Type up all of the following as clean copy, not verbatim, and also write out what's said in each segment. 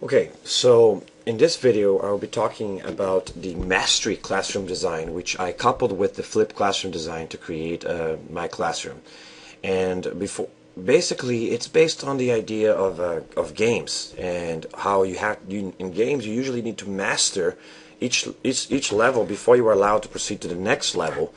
Okay, so in this video I'll be talking about the Mastery classroom design, which I coupled with the flipped classroom design to create my classroom. And basically it's based on the idea of games, and how in games you usually need to master each level before you are allowed to proceed to the next level.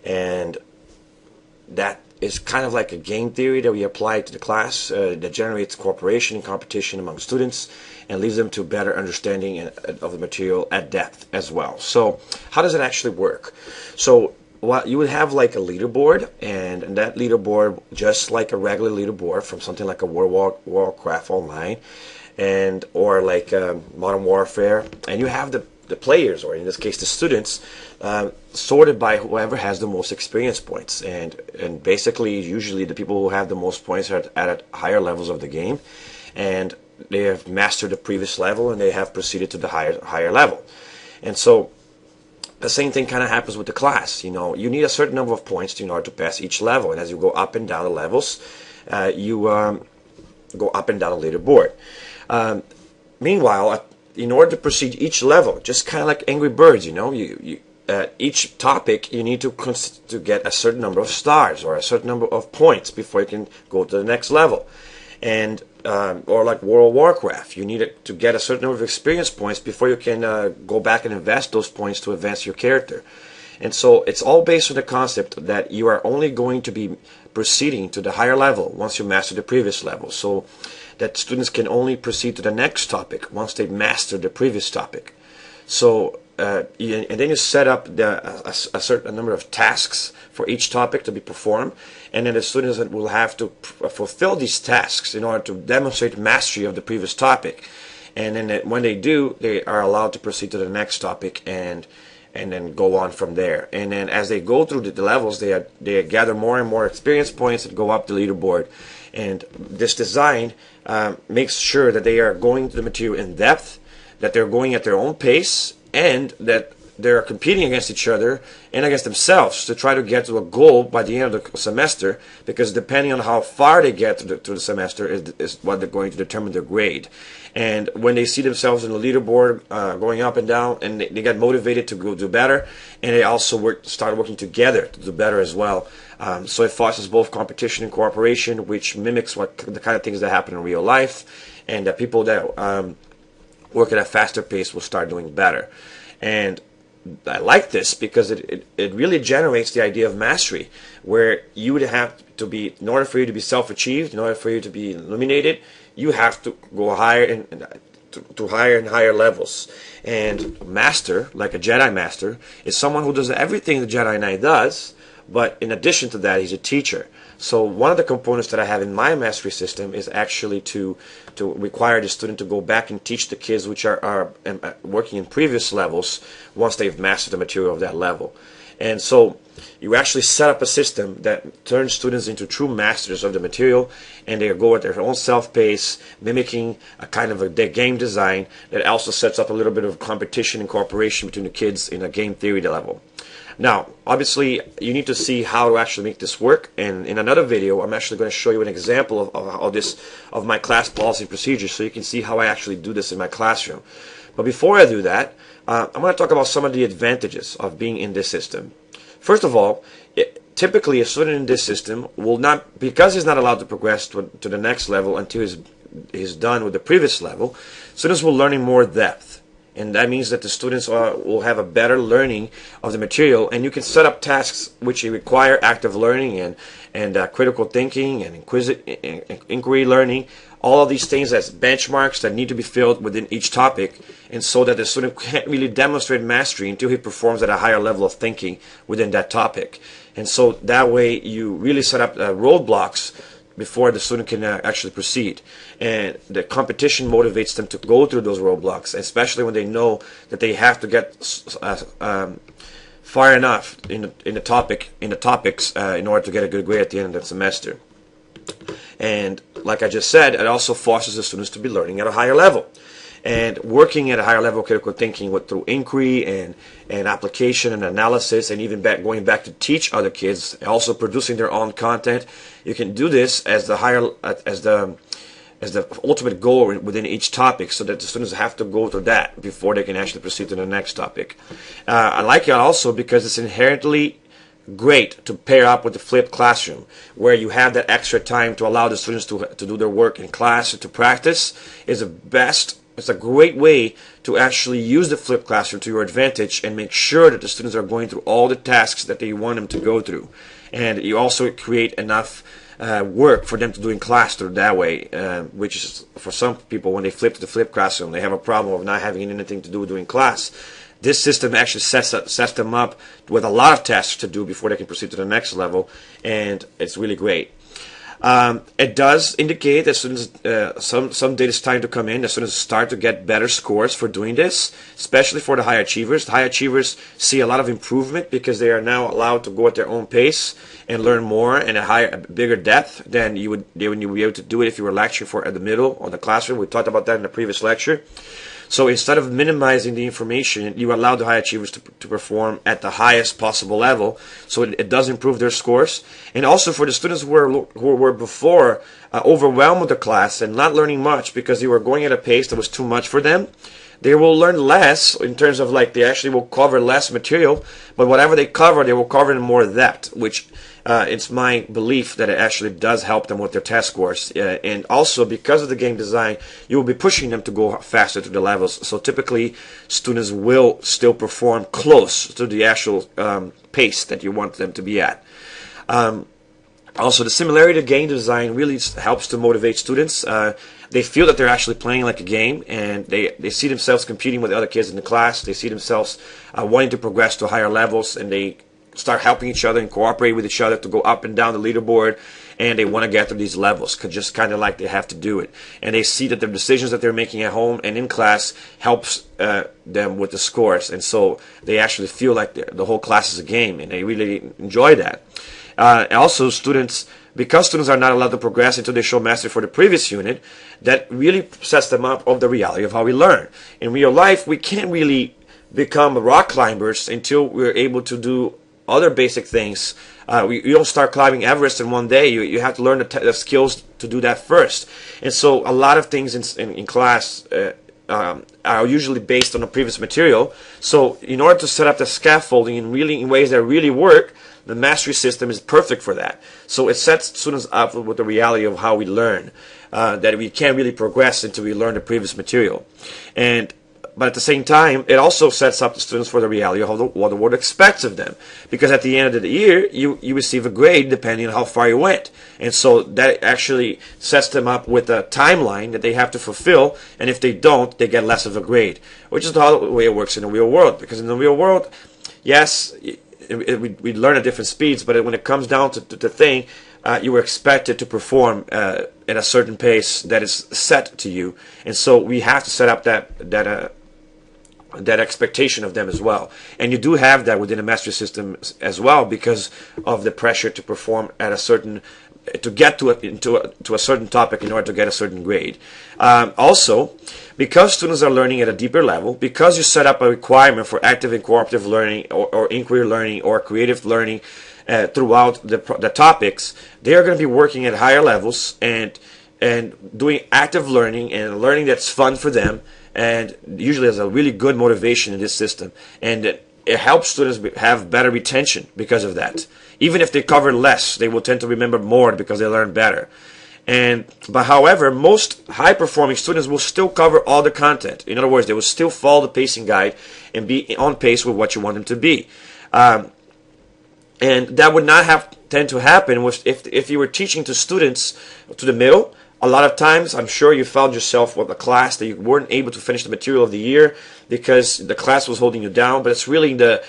And that is kind of like a game theory that we apply to the class, that generates cooperation and competition among students and leads them to better understanding of the material at depth as well. So how does it actually work? So you would have like a leaderboard, and that leaderboard, just like a regular leaderboard from something like a World of Warcraft Online or like Modern Warfare, and you have the players, or in this case the students, sorted by whoever has the most experience points, and basically usually the people who have the most points are at higher levels of the game, and they have mastered the previous level and they have proceeded to the higher level. And so the same thing kind of happens with the class. You need a certain number of points in order to pass each level, and as you go up and down the levels, you go up and down the leaderboard. Meanwhile, in order to proceed each level, just kind of like Angry Birds, each topic you need to get a certain number of stars or a certain number of points before you can go to the next level. And or like World of Warcraft, you need to get a certain number of experience points before you can go back and invest those points to advance your character. And so it's all based on the concept that you are only going to be proceeding to the higher level once you master the previous level, so that students can only proceed to the next topic once they've mastered the previous topic. So and then you set up a certain number of tasks for each topic to be performed, and then the students will have to fulfill these tasks in order to demonstrate mastery of the previous topic. And then when they do, they are allowed to proceed to the next topic and then go on from there. And then as they go through the levels, they gather more and more experience points and go up the leaderboard. And this design makes sure that they are going to the material in depth, that they're going at their own pace, and that they're competing against each other and against themselves to try to get to a goal by the end of the semester, because depending on how far they get to the semester is what they're going to determine their grade. And when they see themselves in the leaderboard going up and down, and they get motivated to go do better, and they also start working together to do better as well. So it fosters both competition and cooperation, which mimics the kind of things that happen in real life, and that people that work at a faster pace will start doing better. And I like this because it really generates the idea of mastery, where you would have to be, in order for you to be self-achieved, in order for you to be illuminated, you have to go higher and to higher and higher levels. And master, like a Jedi master, is someone who does everything the Jedi Knight does, but in addition to that, he's a teacher. So one of the components that I have in my mastery system is actually to require the student to go back and teach the kids which are working in previous levels once they've mastered the material of that level. And so you actually set up a system that turns students into true masters of the material, and they go at their own self-pace, mimicking a kind of a game design that also sets up a little bit of competition and cooperation between the kids in a game theory level. Now, obviously, you need to see how to actually make this work, and in another video, I'm actually going to show you an example of my class policy procedure, so you can see how I actually do this in my classroom. But before I do that, I'm going to talk about some of the advantages of being in this system. First of all, typically a student in this system will not, because he's not allowed to progress to the next level until he's done with the previous level, students will learn in more depth. And that means that the students will have a better learning of the material, and you can set up tasks which require active learning and critical thinking and inquiry learning. All of these things as benchmarks that need to be filled within each topic, and so that the student can't really demonstrate mastery until he performs at a higher level of thinking within that topic. And so that way you really set up roadblocks before the student can actually proceed. And the competition motivates them to go through those roadblocks, especially when they know that they have to get far enough in the topics in order to get a good grade at the end of the semester. And like I just said, it also forces the students to be learning at a higher level and working at a higher level of critical thinking through inquiry and application and analysis, and even going back to teach other kids, also producing their own content. You can do this as the as the ultimate goal within each topic, so that the students have to go through that before they can actually proceed to the next topic. I like it also because it's inherently great to pair up with the flipped classroom, where you have that extra time to allow the students to do their work in class and to practice. Is the best. It's a great way to actually use the flipped classroom to your advantage and make sure that the students are going through all the tasks that you want them to go through. And you also create enough work for them to do in class through that way, which is, for some people, when they flip to the flipped classroom, they have a problem of not having anything to do during class. This system actually sets them up with a lot of tasks to do before they can proceed to the next level, and it's really great. It does indicate that students, someday it's time to come in, that students start to get better scores for doing this, especially for the high achievers. The high achievers see a lot of improvement because they are now allowed to go at their own pace and learn more and a bigger depth than you would be able to do it if you were lecturing at the middle or the classroom. We talked about that in the previous lecture. So instead of minimizing the information, you allow the high achievers to perform at the highest possible level. So it does improve their scores. And also for the students who were before overwhelmed with the class and not learning much because they were going at a pace that was too much for them, they will learn less in terms of, like, they actually will cover less material, but whatever they cover, they will cover in more depth, which it's my belief that it actually does help them with their test scores. And also, because of the game design, you will be pushing them to go faster through the levels. So typically, students will still perform close to the actual pace that you want them to be at. Also, the similarity to game design really helps to motivate students. They feel that they're actually playing like a game, and they see themselves competing with the other kids in the class. They see themselves wanting to progress to higher levels, and they start helping each other and cooperate with each other to go up and down the leaderboard, and they want to get to these levels, just kind of like they have to do it. And they see that the decisions that they're making at home and in class helps them with the scores, and so they actually feel like the whole class is a game, and they really enjoy that. Also, because students are not allowed to progress until they show mastery for the previous unit, that really sets them up of the reality of how we learn. In real life, we can't really become rock climbers until we're able to do other basic things. You don't start climbing Everest in one day. You have to learn the skills to do that first. And so a lot of things in class are usually based on the previous material. So in order to set up the scaffolding in ways that really work, the mastery system is perfect for that. So it sets students up with the reality of how we learn, that we can't really progress until we learn the previous material. But at the same time, it also sets up the students for the reality of what the world expects of them. Because at the end of the year, you receive a grade depending on how far you went. And so that actually sets them up with a timeline that they have to fulfill. And if they don't, they get less of a grade. Which is the way it works in the real world. Because in the real world, yes, we learn at different speeds, but when it comes down to the thing, you were expected to perform at a certain pace that is set to you. And so we have to set up that expectation of them as well. And you do have that within the mastery system as well, because of the pressure to perform at a certain, to get to a certain topic in order to get a certain grade. Also, because students are learning at a deeper level, because you set up a requirement for active and cooperative learning or inquiry learning or creative learning throughout the topics, they are going to be working at higher levels and doing active learning and learning that's fun for them, and usually has a really good motivation in this system. And it helps students have better retention because of that. Even if they cover less, they will tend to remember more because they learn better. But however, most high-performing students will still cover all the content. In other words, they will still follow the pacing guide and be on pace with what you want them to be. And that would not tend to happen if you were teaching to students to the middle. A lot of times, I'm sure you found yourself with a class that you weren't able to finish the material of the year because the class was holding you down, but it's really the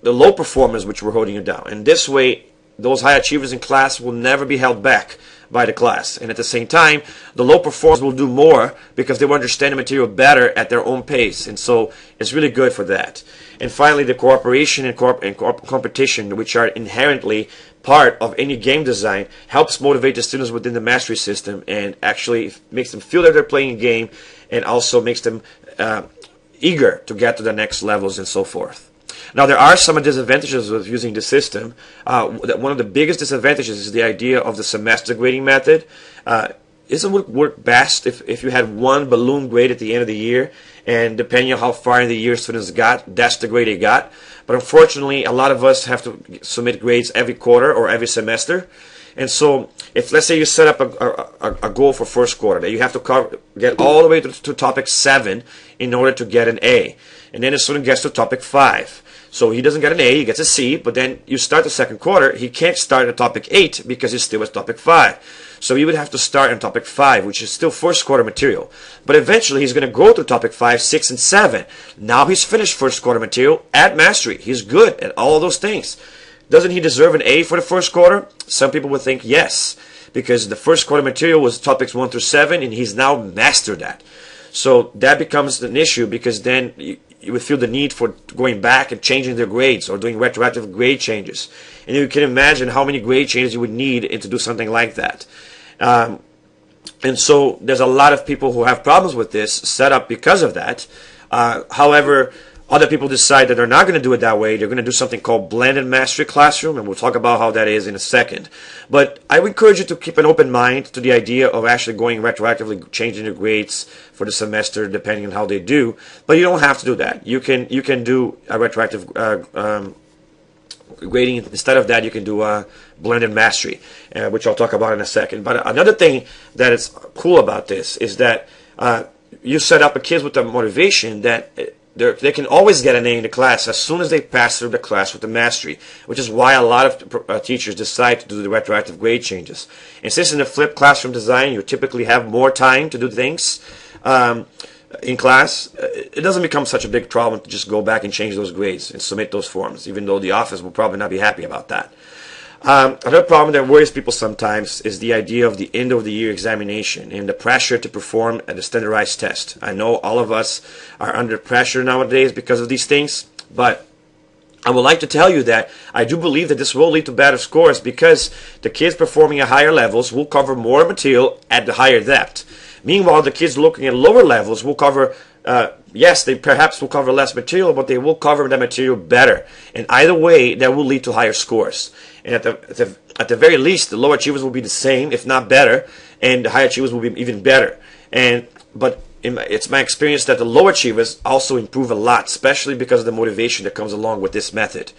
low performers which were holding you down. And this way, those high achievers in class will never be held back by the class. And at the same time, the low performers will do more because they will understand the material better at their own pace. And so it's really good for that. And finally, the cooperation and competition, which are inherently part of any game design, helps motivate the students within the mastery system and actually makes them feel that they're playing a game, and also makes them eager to get to the next levels and so forth. Now, there are some disadvantages of using the system. One of the biggest disadvantages is the idea of the semester grading method. it would work best if you had one balloon grade at the end of the year, and depending on how far in the year students got, that's the grade they got. But unfortunately, a lot of us have to submit grades every quarter or every semester. And so, if let's say you set up a goal for first quarter that you have to get all the way to topic 7 in order to get an A, and then the student gets to topic 5. So he doesn't get an A, he gets a C, but then you start the second quarter, he can't start at topic 8 because he's still at topic 5. So he would have to start on topic 5, which is still first quarter material. But eventually he's going to go to topic 5, 6, and 7. Now he's finished first quarter material at mastery. He's good at all of those things. Doesn't he deserve an A for the first quarter? Some people would think yes, because the first quarter material was topics 1 through 7, and he's now mastered that. So that becomes an issue, because then you would feel the need for going back and changing their grades or doing retroactive grade changes. And you can imagine how many grade changes you would need to do something like that. And so there's a lot of people who have problems with this setup because of that. However, other people decide that they're not going to do it that way. They're going to do something called blended mastery classroom, and we'll talk about how that is in a second. But I would encourage you to keep an open mind to the idea of actually going retroactively changing your grades for the semester, depending on how they do. But you don't have to do that. You can do a retroactive grading. Instead of that, you can do a blended mastery, which I'll talk about in a second. But another thing that is cool about this is that you set up a kids with the motivation that they can always get an A in the class as soon as they pass through the class with the mastery, which is why a lot of teachers decide to do the retroactive grade changes. And since in the flipped classroom design, you typically have more time to do things in class, it doesn't become such a big problem to just go back and change those grades and submit those forms, even though the office will probably not be happy about that. Another problem that worries people sometimes is the idea of the end of the year examination and the pressure to perform at a standardized test. I know all of us are under pressure nowadays because of these things, but I would like to tell you that I do believe that this will lead to better scores, because the kids performing at higher levels will cover more material at the higher depth. Meanwhile, the kids looking at lower levels will cover, yes, they perhaps will cover less material, but they will cover that material better. And either way, that will lead to higher scores. And at the very least, the low achievers will be the same, if not better, and the high achievers will be even better. But it's my experience that the low achievers also improve a lot, especially because of the motivation that comes along with this method.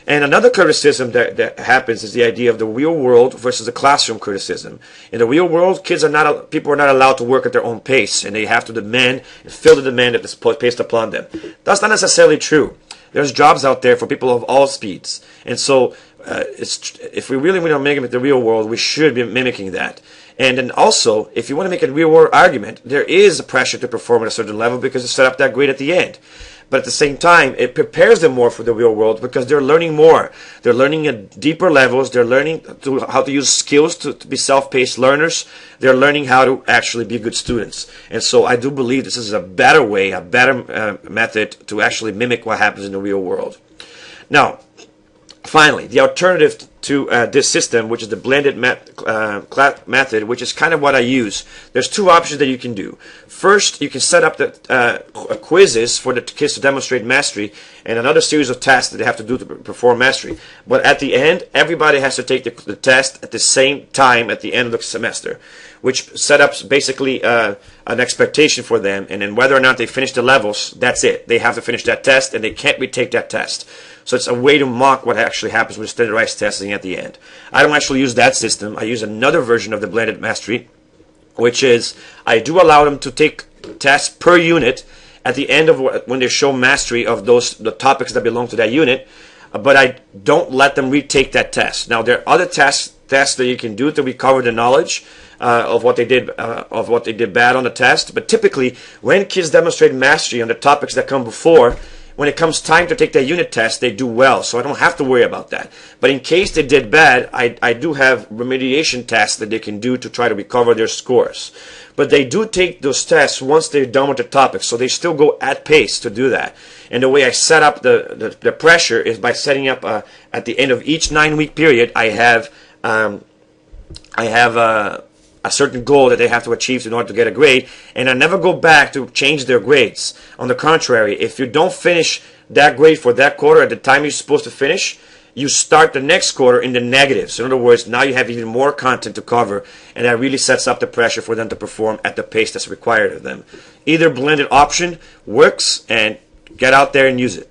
And another criticism that happens is the idea of the real world versus the classroom criticism. In the real world, people are not allowed to work at their own pace, and they have to demand and fill the demand that is placed upon them. That's not necessarily true. There's jobs out there for people of all speeds, and so if we really want to mimic the real world, we should be mimicking that. And then also, if you want to make a real world argument, there is a pressure to perform at a certain level because you set up that grade at the end. But at the same time, it prepares them more for the real world because they're learning more. They're learning at deeper levels. They're learning how to use skills to be self-paced learners. They're learning how to actually be good students. And so I do believe this is a better way, a better method to actually mimic what happens in the real world. Now, finally, the alternative to this system, which is the blended method, which is kind of what I use. There's two options that you can do. First, you can set up the quizzes for the kids to demonstrate mastery and another series of tests that they have to do to perform mastery. But at the end, everybody has to take the test at the same time at the end of the semester, which set up basically an expectation for them. And then whether or not they finish the levels, that's it. They have to finish that test, and they can't retake that test. So it's a way to mock what actually happens with standardized testing at the end. I don't actually use that system. I use another version of the blended mastery, which is I do allow them to take tests per unit at the end of when they show mastery of the topics that belong to that unit, but I don't let them retake that test. Now there are other tests that you can do to recover the knowledge of what they did bad on the test. But typically, when kids demonstrate mastery on the topics that come before, when it comes time to take their unit test, they do well, so I don't have to worry about that. But in case they did bad, I do have remediation tests that they can do to try to recover their scores. But they do take those tests once they're done with the topic, so they still go at pace to do that. And the way I set up the pressure is by setting up at the end of each 9-week period, I have a certain goal that they have to achieve in order to get a grade, and I never go back to change their grades. On the contrary, if you don't finish that grade for that quarter at the time you're supposed to finish, you start the next quarter in the negative. So in other words, now you have even more content to cover, and that really sets up the pressure for them to perform at the pace that's required of them. Either blended option works, and get out there and use it.